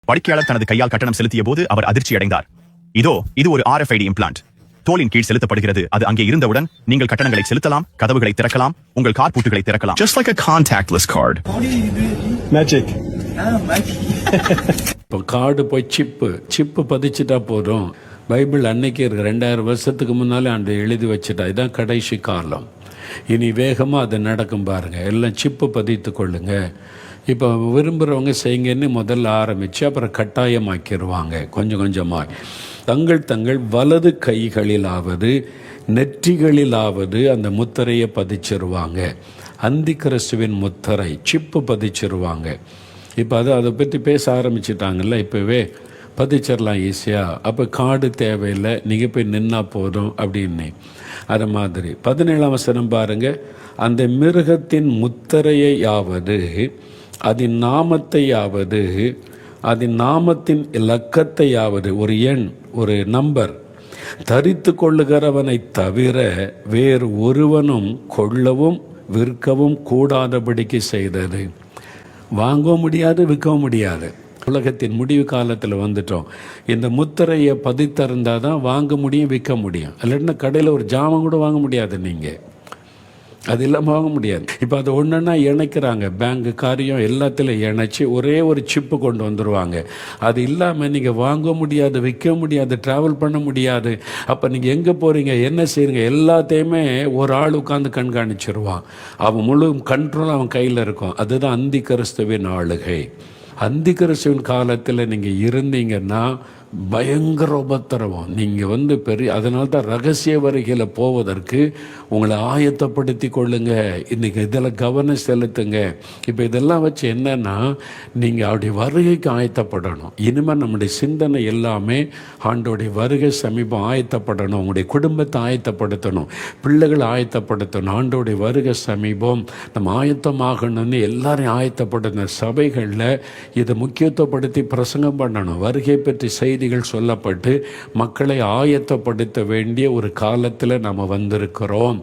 வாடிக்கையாளர் தனது கையால் கட்டணம் செலுத்திய போது அவர் அதிர்ச்சி அடைந்தார். இது ஒரு RFID இம்ப்ளான்ட். தோலின் கீழ் செலுத்தப்படுகிறது. அது அங்கே இருந்தவுடன் நீங்கள் கட்டணங்களை செலுத்தலாம், கதவுகளை திறக்கலாம், உங்கள் கார் பூட்டுகளை திறக்கலாம். Just like a contactless card. Magic. இப்போ கார்டு போய் சிப்பு பதிச்சுட்டா போதும். பைபிள் அன்னைக்கு இருக்கு, 2000 வருஷத்துக்கு முன்னாலே அந்த எழுதி வச்சுட்டா. இதுதான் கடைசி காலம். இனி வேகமாக அது நடக்கும் பாருங்க. எல்லாம் சிப்பு பதித்து கொள்ளுங்க. இப்போ விரும்புகிறவங்க செய்யுங்கன்னு முதல்ல ஆரம்பித்து அப்புறம் கட்டாயமாக்கிடுவாங்க. கொஞ்சம் கொஞ்சமாக தங்கள் வலது கைகளிலாவது நெற்றிகளிலாவது அந்த முத்திரையை பதிச்சிருவாங்க. அந்தி கிறிஸ்துவின் முத்திரை சிப்பு பதிச்சிருவாங்க. இப்போ அதை பற்றி பேச ஆரம்பிச்சிட்டாங்கல்ல, இப்போவே பதிச்சிடலாம் ஈஸியாக. அப்போ கார்டு தேவையில்லை, நீங்கள் போய் நின்னா போதும் அப்படின்னு. அது மாதிரி 17ஆம் வசனம் பாருங்கள். அந்த மிருகத்தின் முத்திரையாவது அதன் நாமத்தையாவது அதன் நாமத்தின் இலக்கத்தையாவது, ஒரு எண், ஒரு நம்பர், தரித்து கொள்ளுகிறவனை தவிர வேறு ஒருவனும் கொள்ளவும் விற்கவும் கூடாதபடிக்கு செய்தது. வாங்கவும் முடியாது, விற்கவும் முடியாது. உலகத்தின் முடிவு காலத்தில் வந்துட்டோம். இந்த முத்திரையை பதித்திருந்தால் தான் வாங்க முடியும், விற்க முடியும். இல்லைன்னா கடையில் ஒரு ஜாமான் கூட வாங்க முடியாது. நீங்கள் அது இல்லாமல் வாங்க முடியாது. இப்போ அது ஒன்றுன்னா இணைக்கிறாங்க. பேங்கு காரியம் எல்லாத்திலும் இணைச்சி ஒரே ஒரு சிப்பு கொண்டு வந்துடுவாங்க. அது இல்லாமல் நீங்கள் வாங்க முடியாது, விற்க முடியாது, ட்ராவல் பண்ண முடியாது. அப்போ நீங்கள் எங்கே போகிறீங்க, என்ன செய்கிறீங்க, எல்லாத்தையுமே ஒரு ஆள் உட்காந்து கண்காணிச்சிருவான். அவன் முழு கண்ட்ரோல் அவன் கையில் இருக்கும். அதுதான் அந்தி கிறிஸ்துவின் ஆளுகை. அந்தி கிறிஸ்துவின் காலத்தில் நீங்கள் இருந்தீங்கன்னா பயங்கர உபத்திரவம். நீங்கள் அதனால தான் ரகசிய வருகையில் போவதற்கு உங்களை ஆயத்தப்படுத்தி கொள்ளுங்க. இன்றைக்கி இதில் கவனம் செலுத்துங்க. இப்போ இதெல்லாம் வச்சு என்னென்னா, நீங்கள் அவருடைய வருகைக்கு ஆயத்தப்படணும். இனிமேல் நம்முடைய சிந்தனை எல்லாமே ஆண்டோடைய வருகை சமீபம் ஆயத்தப்படணும். உங்களுடைய குடும்பத்தை ஆயத்தப்படுத்தணும், பிள்ளைகளை ஆயத்தப்படுத்தணும். ஆண்டோடைய வருகை சமீபம், நம்ம ஆயத்தமாகணும்னு எல்லாரையும் ஆயத்தப்படுத்தணும். சபைகளில் இதை முக்கியத்துவப்படுத்தி பிரசங்கம் பண்ணணும். வருகை பற்றி செய்திகள் சொல்லப்பட்டு மக்களை ஆயத்தப்படுத்த வேண்டிய ஒரு காலத்தில் நாம் வந்திருக்கிறோம்.